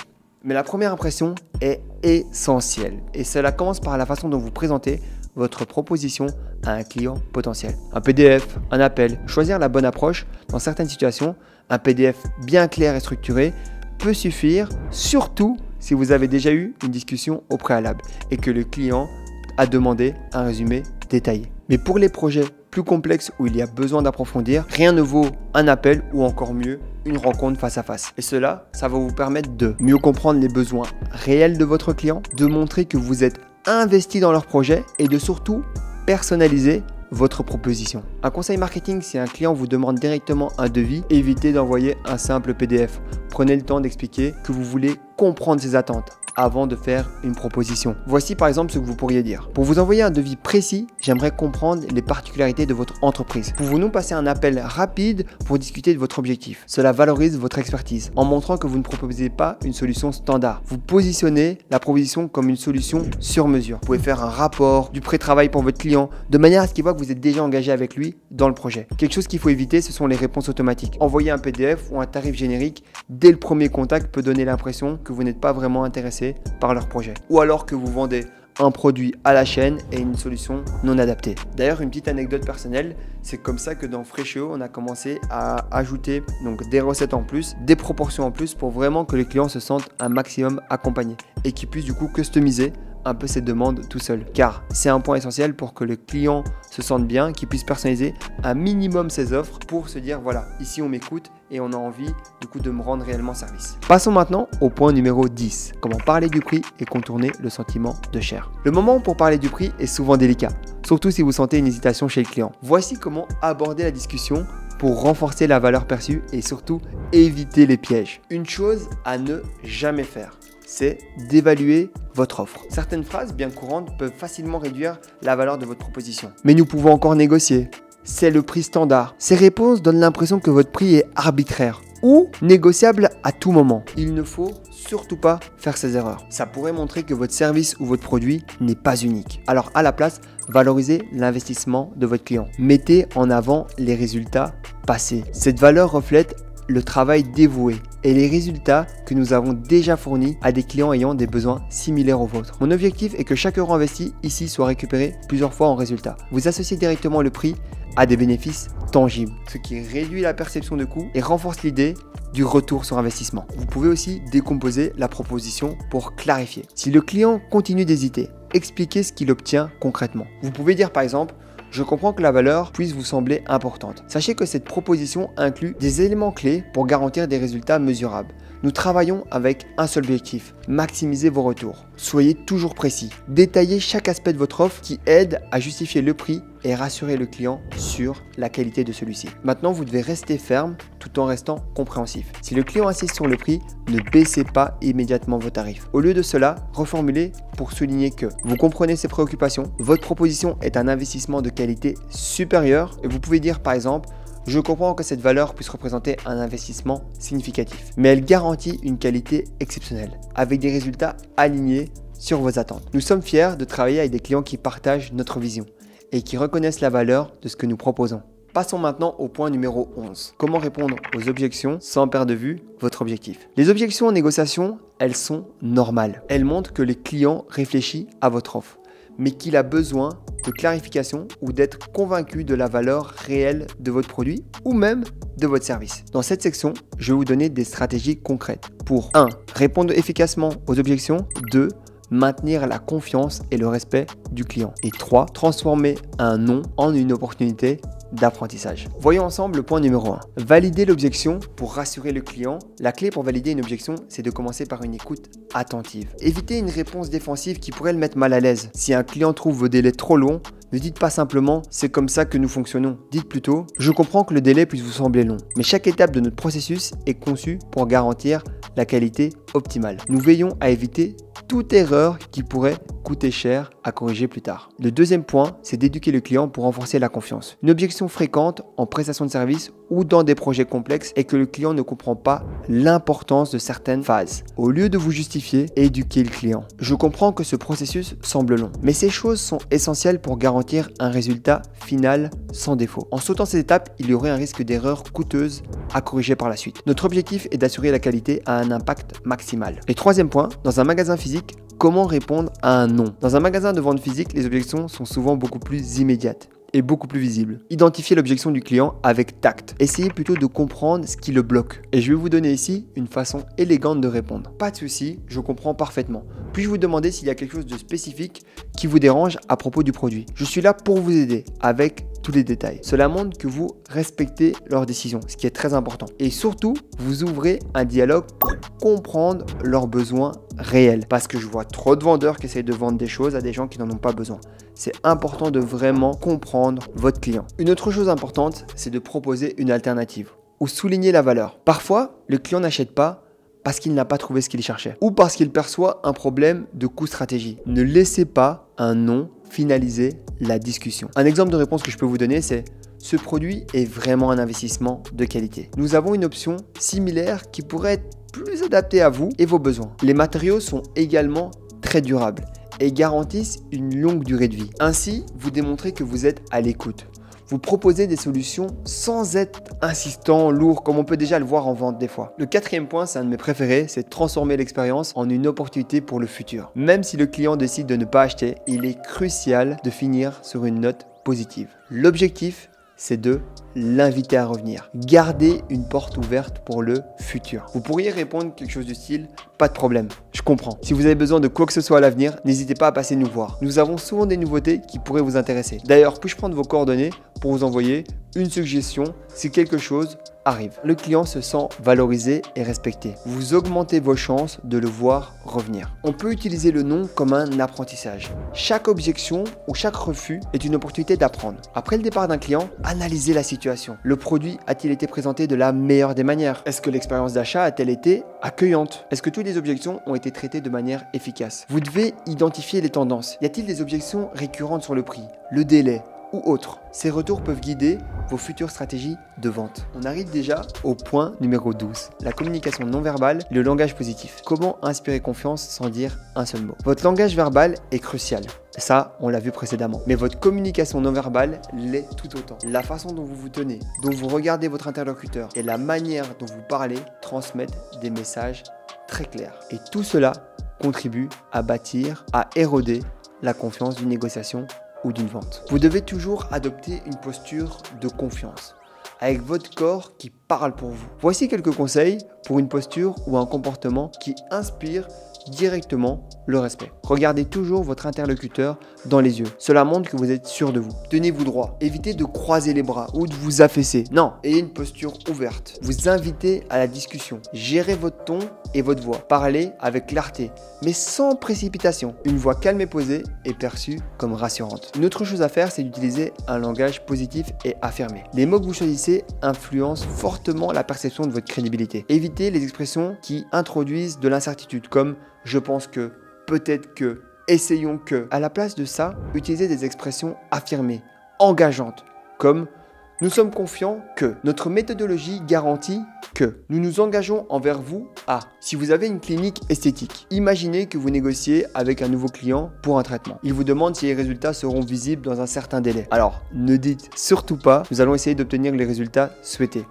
Mais la première impression est essentielle et cela commence par la façon dont vous présentez votre proposition à un client potentiel. Un PDF, un appel, choisir la bonne approche dans certaines situations, un PDF bien clair et structuré peut suffire, surtout si vous avez déjà eu une discussion au préalable et que le client a demandé un résumé détaillé. Mais pour les projets plus complexes où il y a besoin d'approfondir, rien ne vaut un appel ou encore mieux, une rencontre face à face. Et cela, ça va vous permettre de mieux comprendre les besoins réels de votre client, de montrer que vous êtes investi dans leur projet et de surtout personnaliser votre proposition. Un conseil marketing, si un client vous demande directement un devis, évitez d'envoyer un simple PDF. Prenez le temps d'expliquer que vous voulez comprendre ses attentes avant de faire une proposition. Voici par exemple ce que vous pourriez dire. Pour vous envoyer un devis précis, j'aimerais comprendre les particularités de votre entreprise. Pouvons-nous passer un appel rapide pour discuter de votre objectif? Cela valorise votre expertise en montrant que vous ne proposez pas une solution standard. Vous positionnez la proposition comme une solution sur mesure. Vous pouvez faire un rapport, du pré-travail pour votre client, de manière à ce qu'il voit que vous êtes déjà engagé avec lui dans le projet. Quelque chose qu'il faut éviter, ce sont les réponses automatiques. Envoyer un PDF ou un tarif générique dès le premier contact peut donner l'impression que vous n'êtes pas vraiment intéressé par leur projet. Ou alors que vous vendez un produit à la chaîne et une solution non adaptée. D'ailleurs, une petite anecdote personnelle, c'est comme ça que dans Freshio, on a commencé à ajouter donc des recettes en plus, des proportions en plus pour vraiment que les clients se sentent un maximum accompagnés et qu'ils puissent du coup customiser un peu ses demandes tout seul. Car c'est un point essentiel pour que le client se sente bien, qu'il puisse personnaliser un minimum ses offres pour se dire voilà, ici on m'écoute et on a envie du coup de me rendre réellement service. Passons maintenant au point numéro 10. Comment parler du prix et contourner le sentiment de cher. Le moment pour parler du prix est souvent délicat, surtout si vous sentez une hésitation chez le client. Voici comment aborder la discussion pour renforcer la valeur perçue et surtout éviter les pièges. Une chose à ne jamais faire, c'est d'évaluer votre offre. Certaines phrases bien courantes peuvent facilement réduire la valeur de votre proposition. Mais nous pouvons encore négocier. C'est le prix standard. Ces réponses donnent l'impression que votre prix est arbitraire ou négociable à tout moment. Il ne faut surtout pas faire ces erreurs. Ça pourrait montrer que votre service ou votre produit n'est pas unique. Alors à la place, valorisez l'investissement de votre client. Mettez en avant les résultats passés. Cette valeur reflète le travail dévoué et les résultats que nous avons déjà fournis à des clients ayant des besoins similaires aux vôtres. Mon objectif est que chaque euro investi ici soit récupéré plusieurs fois en résultat. Vous associez directement le prix à des bénéfices tangibles, ce qui réduit la perception de coût et renforce l'idée du retour sur investissement. Vous pouvez aussi décomposer la proposition pour clarifier. Si le client continue d'hésiter, expliquez ce qu'il obtient concrètement. Vous pouvez dire par exemple: je comprends que la valeur puisse vous sembler importante. Sachez que cette proposition inclut des éléments clés pour garantir des résultats mesurables. Nous travaillons avec un seul objectif: maximiser vos retours. Soyez toujours précis. Détaillez chaque aspect de votre offre qui aide à justifier le prix et rassurer le client sur la qualité de celui-ci. Maintenant, vous devez rester ferme tout en restant compréhensif. Si le client insiste sur le prix, ne baissez pas immédiatement vos tarifs. Au lieu de cela, reformulez pour souligner que vous comprenez ses préoccupations, votre proposition est un investissement de qualité supérieure et vous pouvez dire par exemple: je comprends que cette valeur puisse représenter un investissement significatif, mais elle garantit une qualité exceptionnelle, avec des résultats alignés sur vos attentes. Nous sommes fiers de travailler avec des clients qui partagent notre vision et qui reconnaissent la valeur de ce que nous proposons. Passons maintenant au point numéro 11. Comment répondre aux objections sans perdre de vue votre objectif? Les objections en négociation, elles sont normales. Elles montrent que le client réfléchit à votre offre, mais qu'il a besoin de clarification ou d'être convaincu de la valeur réelle de votre produit ou même de votre service. Dans cette section, je vais vous donner des stratégies concrètes pour 1. Répondre efficacement aux objections, 2. Maintenir la confiance et le respect du client, et 3. Transformer un non en une opportunité d'apprentissage. Voyons ensemble le point numéro 1. Valider l'objection pour rassurer le client. La clé pour valider une objection, c'est de commencer par une écoute attentive. Évitez une réponse défensive qui pourrait le mettre mal à l'aise. Si un client trouve vos délais trop longs, ne dites pas simplement « c'est comme ça que nous fonctionnons ». Dites plutôt « je comprends que le délai puisse vous sembler long, mais chaque étape de notre processus est conçue pour garantir la qualité optimale. Nous veillons à éviter toute erreur qui pourrait coûter cher à corriger plus tard ». Le deuxième point, c'est d'éduquer le client pour renforcer la confiance. Une objection fréquente en prestation de service ou dans des projets complexes est que le client ne comprend pas l'importance de certaines phases. Au lieu de vous justifier, éduquez le client. Je comprends que ce processus semble long, mais ces choses sont essentielles pour garantir un résultat final sans défaut. En sautant ces étapes, il y aurait un risque d'erreur coûteuse à corriger par la suite. Notre objectif est d'assurer la qualité à un impact maximal. Et troisième point, dans un magasin physique, comment répondre à un non? Dans un magasin de vente physique, les objections sont souvent beaucoup plus immédiates et beaucoup plus visible. Identifiez l'objection du client avec tact. Essayez plutôt de comprendre ce qui le bloque. Et je vais vous donner ici une façon élégante de répondre. Pas de souci, je comprends parfaitement. Puis-je vous demander s'il y a quelque chose de spécifique qui vous dérange à propos du produit? Je suis là pour vous aider avec tous les détails. Cela montre que vous respectez leurs décisions, ce qui est très important. Et surtout, vous ouvrez un dialogue pour comprendre leurs besoins réels. Parce que je vois trop de vendeurs qui essayent de vendre des choses à des gens qui n'en ont pas besoin. C'est important de vraiment comprendre votre client. Une autre chose importante, c'est de proposer une alternative ou souligner la valeur. Parfois, le client n'achète pas parce qu'il n'a pas trouvé ce qu'il cherchait ou parce qu'il perçoit un problème de coût-stratégie. Ne laissez pas un non finaliser la discussion. Un exemple de réponse que je peux vous donner, c'est: ce produit est vraiment un investissement de qualité. Nous avons une option similaire qui pourrait être plus adaptée à vous et vos besoins. Les matériaux sont également très durables et garantissent une longue durée de vie. Ainsi, vous démontrez que vous êtes à l'écoute. Vous proposez des solutions sans être insistant, lourd, comme on peut déjà le voir en vente des fois. Le quatrième point, c'est un de mes préférés, c'est de transformer l'expérience en une opportunité pour le futur. Même si le client décide de ne pas acheter, il est crucial de finir sur une note positive. L'objectif, c'est de l'inviter à revenir. Gardez une porte ouverte pour le futur. Vous pourriez répondre quelque chose du style: pas de problème, je comprends. Si vous avez besoin de quoi que ce soit à l'avenir, n'hésitez pas à passer nous voir. Nous avons souvent des nouveautés qui pourraient vous intéresser. D'ailleurs, puis-je prendre vos coordonnées pour vous envoyer une suggestion si quelque chose arrive? Le client se sent valorisé et respecté. Vous augmentez vos chances de le voir revenir. On peut utiliser le non comme un apprentissage. Chaque objection ou chaque refus est une opportunité d'apprendre. Après le départ d'un client, analysez la situation. Le produit a-t-il été présenté de la meilleure des manières? Est-ce que l'expérience d'achat a-t-elle été accueillante? Est-ce que toutes les objections ont été traitées de manière efficace? Vous devez identifier les tendances. Y a-t-il des objections récurrentes sur le prix, le délai ou autres? Ces retours peuvent guider vos futures stratégies de vente. On arrive déjà au point numéro 12, la communication non verbale et le langage positif. Comment inspirer confiance sans dire un seul mot? Votre langage verbal est crucial. Ça, on l'a vu précédemment. Mais votre communication non verbale l'est tout autant. La façon dont vous vous tenez, dont vous regardez votre interlocuteur et la manière dont vous parlez transmettent des messages très clairs. Et tout cela contribue à bâtir, à éroder la confiance d'une négociation ou d'une vente. Vous devez toujours adopter une posture de confiance, avec votre corps qui parle pour vous. Voici quelques conseils pour une posture ou un comportement qui inspire directement le respect. Regardez toujours votre interlocuteur dans les yeux. Cela montre que vous êtes sûr de vous. Tenez-vous droit. Évitez de croiser les bras ou de vous affaisser. Non, ayez une posture ouverte. Vous invitez à la discussion. Gérez votre ton et votre voix. Parlez avec clarté, mais sans précipitation. Une voix calme et posée est perçue comme rassurante. Une autre chose à faire, c'est d'utiliser un langage positif et affirmé. Les mots que vous choisissez influencent fortement la perception de votre crédibilité. Évitez les expressions qui introduisent de l'incertitude, comme « je pense que », « peut-être que », « essayons que ». À la place de ça, utilisez des expressions affirmées, engageantes, comme « nous sommes confiants que », « notre méthodologie garantit que », « nous nous engageons envers vous à ». Si vous avez une clinique esthétique, imaginez que vous négociez avec un nouveau client pour un traitement. Il vous demande si les résultats seront visibles dans un certain délai. Alors, ne dites surtout pas « nous allons essayer d'obtenir les résultats souhaités ».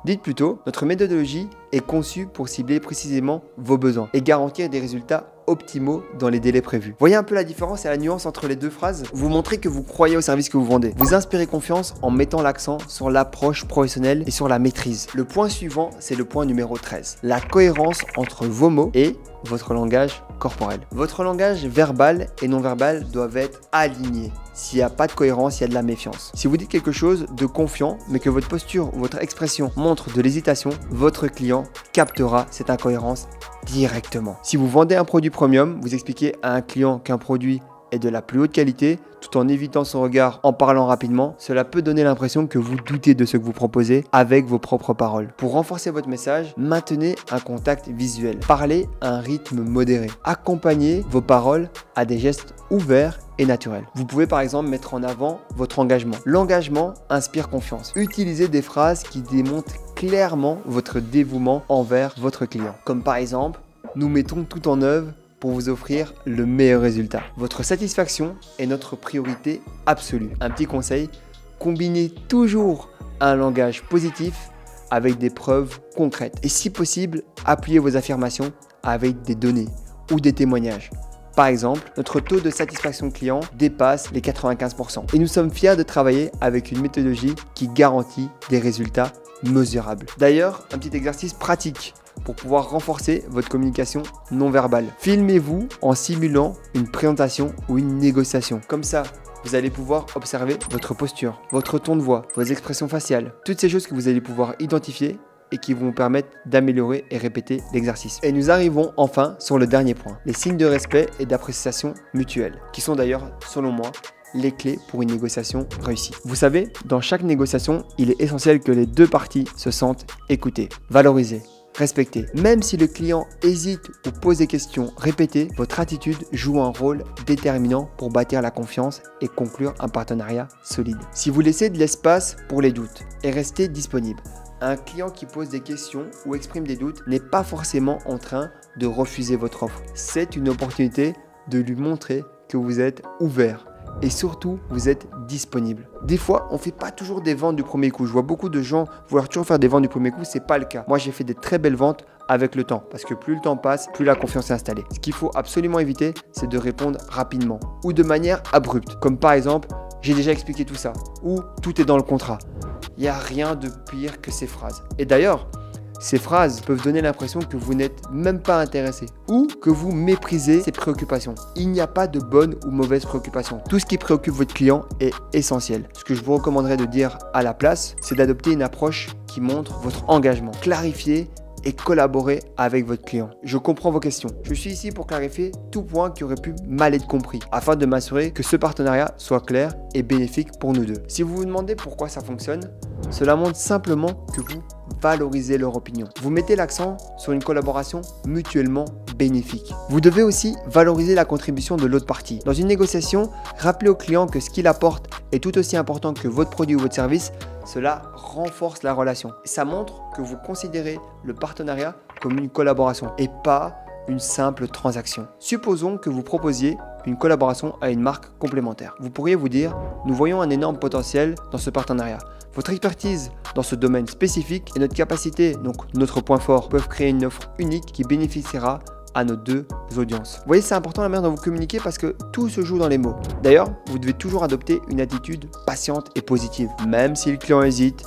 Dites plutôt, notre méthodologie est conçue pour cibler précisément vos besoins et garantir des résultats optimaux dans les délais prévus. Voyez un peu la différence et la nuance entre les deux phrases? Vous montrez que vous croyez au service que vous vendez. Vous inspirez confiance en mettant l'accent sur l'approche professionnelle et sur la maîtrise. Le point suivant, c'est le point numéro 13. La cohérence entre vos mots et votre langage corporel. Votre langage verbal et non verbal doivent être alignés. S'il n'y a pas de cohérence, il y a de la méfiance. Si vous dites quelque chose de confiant, mais que votre posture ou votre expression montre de l'hésitation, votre client captera cette incohérence directement. Si vous vendez un produit premium, vous expliquez à un client qu'un produit est de la plus haute qualité, tout en évitant son regard en parlant rapidement, cela peut donner l'impression que vous doutez de ce que vous proposez avec vos propres paroles. Pour renforcer votre message, maintenez un contact visuel. Parlez à un rythme modéré. Accompagnez vos paroles à des gestes ouverts et naturels. Vous pouvez par exemple mettre en avant votre engagement. L'engagement inspire confiance. Utilisez des phrases qui démontrent clairement votre dévouement envers votre client. Comme par exemple, nous mettons tout en œuvre pour vous offrir le meilleur résultat. Votre satisfaction est notre priorité absolue. Un petit conseil, combinez toujours un langage positif avec des preuves concrètes. Et si possible, appuyez vos affirmations avec des données ou des témoignages. Par exemple, notre taux de satisfaction client dépasse les 95%. Et nous sommes fiers de travailler avec une méthodologie qui garantit des résultats mesurables. D'ailleurs, un petit exercice pratique pour pouvoir renforcer votre communication non verbale. Filmez-vous en simulant une présentation ou une négociation. Comme ça, vous allez pouvoir observer votre posture, votre ton de voix, vos expressions faciales, toutes ces choses que vous allez pouvoir identifier et qui vont vous permettre d'améliorer et répéter l'exercice. Et nous arrivons enfin sur le dernier point, les signes de respect et d'appréciation mutuelle, qui sont d'ailleurs, selon moi, les clés pour une négociation réussie. Vous savez, dans chaque négociation, il est essentiel que les deux parties se sentent écoutées, valorisées, respectez. Même si le client hésite ou pose des questions répétées, votre attitude joue un rôle déterminant pour bâtir la confiance et conclure un partenariat solide. Si vous laissez de l'espace pour les doutes et restez disponible, un client qui pose des questions ou exprime des doutes n'est pas forcément en train de refuser votre offre. C'est une opportunité de lui montrer que vous êtes ouvert. Et surtout, vous êtes disponible. Des fois, on ne fait pas toujours des ventes du premier coup. Je vois beaucoup de gens vouloir toujours faire des ventes du premier coup. Ce n'est pas le cas. Moi, j'ai fait des très belles ventes avec le temps. Parce que plus le temps passe, plus la confiance est installée. Ce qu'il faut absolument éviter, c'est de répondre rapidement ou de manière abrupte. Comme par exemple, j'ai déjà expliqué tout ça. Ou tout est dans le contrat. Il n'y a rien de pire que ces phrases. Et d'ailleurs, ces phrases peuvent donner l'impression que vous n'êtes même pas intéressé ou que vous méprisez ses préoccupations. Il n'y a pas de bonne ou mauvaise préoccupation. Tout ce qui préoccupe votre client est essentiel. Ce que je vous recommanderais de dire à la place, c'est d'adopter une approche qui montre votre engagement. Clarifier et collaborer avec votre client. Je comprends vos questions. Je suis ici pour clarifier tout point qui aurait pu mal être compris afin de m'assurer que ce partenariat soit clair et bénéfique pour nous deux. Si vous vous demandez pourquoi ça fonctionne, cela montre simplement que vous valorisez leur opinion. Vous mettez l'accent sur une collaboration mutuellement bénéfique. Vous devez aussi valoriser la contribution de l'autre partie. Dans une négociation, rappelez au client que ce qu'il apporte est tout aussi important que votre produit ou votre service. Cela renforce la relation. Ça montre que vous considérez le partenariat comme une collaboration et pas une simple transaction. Supposons que vous proposiez une collaboration à une marque complémentaire. Vous pourriez vous dire, nous voyons un énorme potentiel dans ce partenariat. Votre expertise dans ce domaine spécifique et notre capacité, donc notre point fort, peuvent créer une offre unique qui bénéficiera à nos deux audiences. Vous voyez, c'est important la manière dont vous communiquez parce que tout se joue dans les mots. D'ailleurs, vous devez toujours adopter une attitude patiente et positive. Même si le client hésite,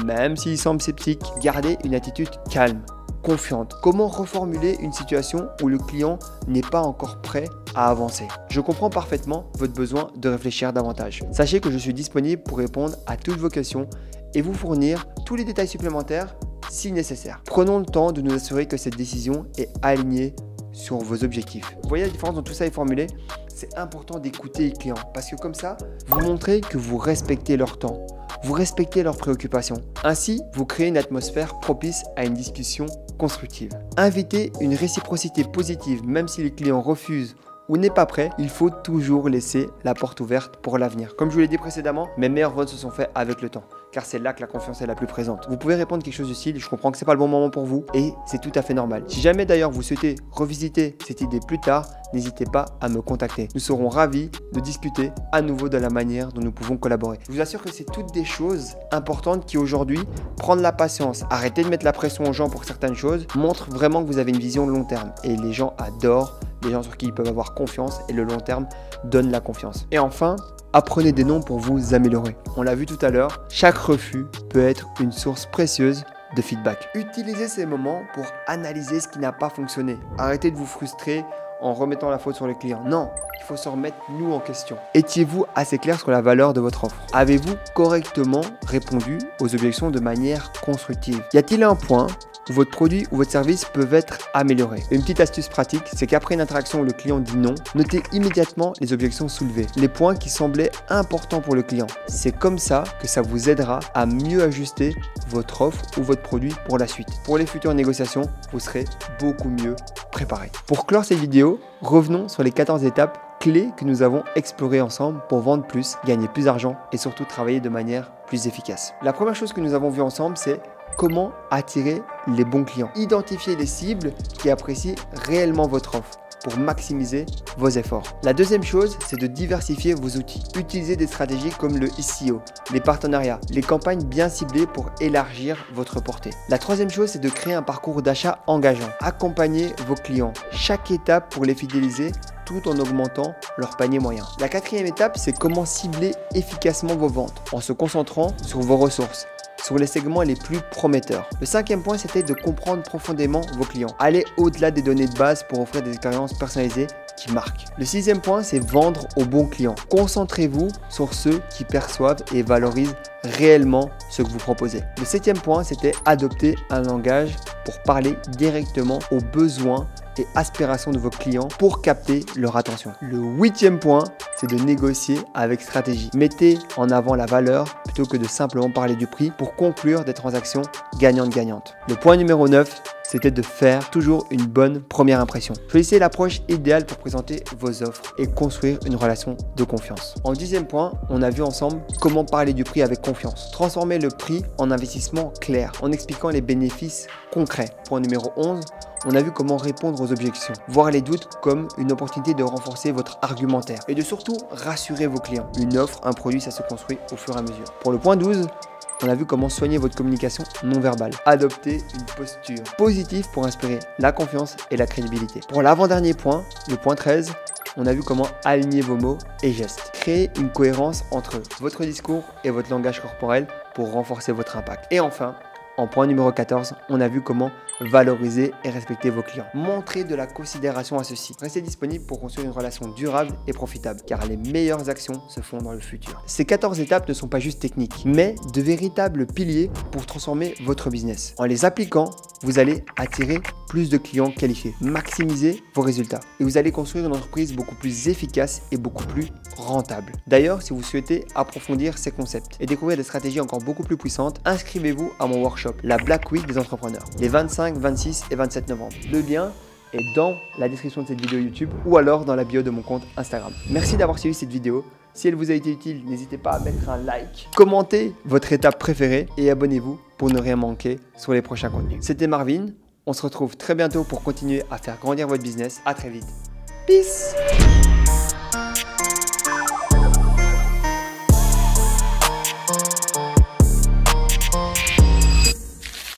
même s'il semble sceptique, gardez une attitude calme, confiante. Comment reformuler une situation où le client n'est pas encore prêt à avancer? Je comprends parfaitement votre besoin de réfléchir davantage. Sachez que je suis disponible pour répondre à toutes vos questions et vous fournir tous les détails supplémentaires si nécessaire. Prenons le temps de nous assurer que cette décision est alignée sur vos objectifs. Vous voyez la différence dont tout ça est formulé? C'est important d'écouter les clients parce que comme ça, vous montrez que vous respectez leur temps, vous respectez leurs préoccupations. Ainsi, vous créez une atmosphère propice à une discussion constructive. Invitez une réciprocité positive, même si les clients refusent ou n'est pas prêt, il faut toujours laisser la porte ouverte pour l'avenir. Comme je vous l'ai dit précédemment, mes meilleures ventes se sont faites avec le temps, car c'est là que la confiance est la plus présente. Vous pouvez répondre quelque chose du style, je comprends que c'est pas le bon moment pour vous et c'est tout à fait normal. Si jamais d'ailleurs vous souhaitez revisiter cette idée plus tard, n'hésitez pas à me contacter. Nous serons ravis de discuter à nouveau de la manière dont nous pouvons collaborer. Je vous assure que c'est toutes des choses importantes qui aujourd'hui, prendre la patience, arrêter de mettre la pression aux gens pour certaines choses, montre vraiment que vous avez une vision long terme et les gens adorent des gens sur qui ils peuvent avoir confiance et le long terme donne la confiance. Et enfin, apprenez des noms pour vous améliorer. On l'a vu tout à l'heure, chaque refus peut être une source précieuse de feedback. Utilisez ces moments pour analyser ce qui n'a pas fonctionné. Arrêtez de vous frustrer en remettant la faute sur le client. Non, il faut se remettre nous en question. Étiez-vous assez clair sur la valeur de votre offre? Avez-vous correctement répondu aux objections de manière constructive? Y a-t-il un point où votre produit ou votre service peuvent être améliorés? Une petite astuce pratique, c'est qu'après une interaction où le client dit non, notez immédiatement les objections soulevées, les points qui semblaient importants pour le client. C'est comme ça que ça vous aidera à mieux ajuster votre offre ou votre produit pour la suite. Pour les futures négociations, vous serez beaucoup mieux préparé. Pour clore cette vidéo, revenons sur les 14 étapes clés que nous avons explorées ensemble pour vendre plus, gagner plus d'argent et surtout travailler de manière plus efficace. La première chose que nous avons vue ensemble, c'est comment attirer les bons clients. Identifier les cibles qui apprécient réellement votre offre pour maximiser vos efforts. La deuxième chose, c'est de diversifier vos outils. Utilisez des stratégies comme le SEO, les partenariats, les campagnes bien ciblées pour élargir votre portée. La troisième chose, c'est de créer un parcours d'achat engageant. Accompagnez vos clients. Chaque étape pour les fidéliser tout en augmentant leur panier moyen. La quatrième étape, c'est comment cibler efficacement vos ventes en se concentrant sur vos ressources, sur les segments les plus prometteurs. Le cinquième point, c'était de comprendre profondément vos clients. Allez au-delà des données de base pour offrir des expériences personnalisées qui marquent. Le sixième point, c'est vendre aux bons clients. Concentrez-vous sur ceux qui perçoivent et valorisent réellement ce que vous proposez. Le septième point, c'était adopter un langage pour parler directement aux besoins et aspirations de vos clients pour capter leur attention. Le huitième point, c'est de négocier avec stratégie. Mettez en avant la valeur plutôt que de simplement parler du prix pour conclure des transactions gagnantes-gagnantes. Le point numéro 9, c'était de faire toujours une bonne première impression. Choisissez l'approche idéale pour présenter vos offres et construire une relation de confiance. En 10e point, on a vu ensemble comment parler du prix avec confiance. Transformer le prix en investissement clair en expliquant les bénéfices concrets. Point numéro 11, on a vu comment répondre aux objections, voir les doutes comme une opportunité de renforcer votre argumentaire et de surtout rassurer vos clients. Une offre, un produit, ça se construit au fur et à mesure. Pour le point 12, on a vu comment soigner votre communication non verbale. Adoptez une posture positive pour inspirer la confiance et la crédibilité. Pour l'avant-dernier point, le point 13, on a vu comment aligner vos mots et gestes. Créer une cohérence entre votre discours et votre langage corporel pour renforcer votre impact. Et enfin, en point numéro 14, on a vu comment valoriser et respecter vos clients. Montrez de la considération à ceux-ci. Restez disponible pour construire une relation durable et profitable, car les meilleures actions se font dans le futur. Ces 14 étapes ne sont pas juste techniques, mais de véritables piliers pour transformer votre business. En les appliquant, vous allez attirer plus de clients qualifiés, maximiser vos résultats et vous allez construire une entreprise beaucoup plus efficace et beaucoup plus rentable. D'ailleurs, si vous souhaitez approfondir ces concepts et découvrir des stratégies encore beaucoup plus puissantes, inscrivez-vous à mon workshop, la Black Week des entrepreneurs, les 25, 26 et 27 novembre. Le lien est dans la description de cette vidéo YouTube ou alors dans la bio de mon compte Instagram. Merci d'avoir suivi cette vidéo. Si elle vous a été utile, n'hésitez pas à mettre un like, commentez votre étape préférée et abonnez-vous pour ne rien manquer sur les prochains contenus. C'était Marvin, on se retrouve très bientôt pour continuer à faire grandir votre business. À très vite. Peace!